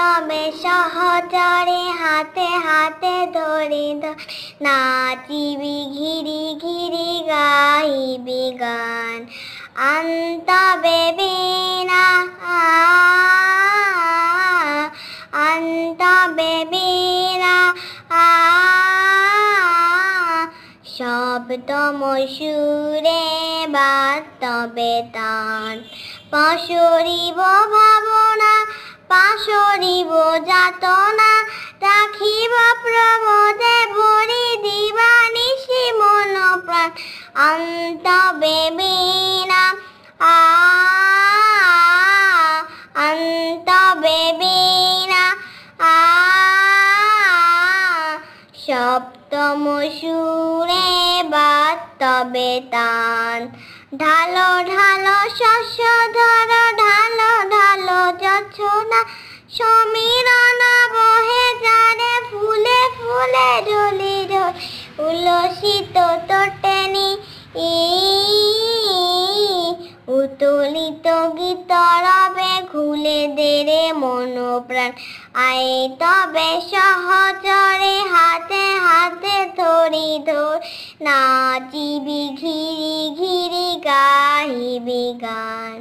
তবে সহচরে হাতে হাতে ধরে ধরে নাচিবি ঘিরি ঘিরি গাইবি গান আনতবে বীণা আনতবে বীণা সপ্তম সুরে বাজতবে তান পাশরিব ভাবনা পাশরিব যাতনা রাখিব প্রমোদে ভরি দিবানিশি মন প্রাণ আনতবে বীণা আনতবে বীণা সপ্তম সুরে বাজতবে তান ঢালো ঢালো শস্য ধর ঢালো ঢালো জোছনা সমীরণ বহে যারে ফুলে ফুলে ঢলি ঢল উল্লসিত তোটেনি উতলিত গীত রবে ঘুলে দেরে মন প্রাণ আয় তবে সহচরে হাতে হাতে ধরি ধর নাচিবি ঘিরি ঘিরি গাহিবি গান।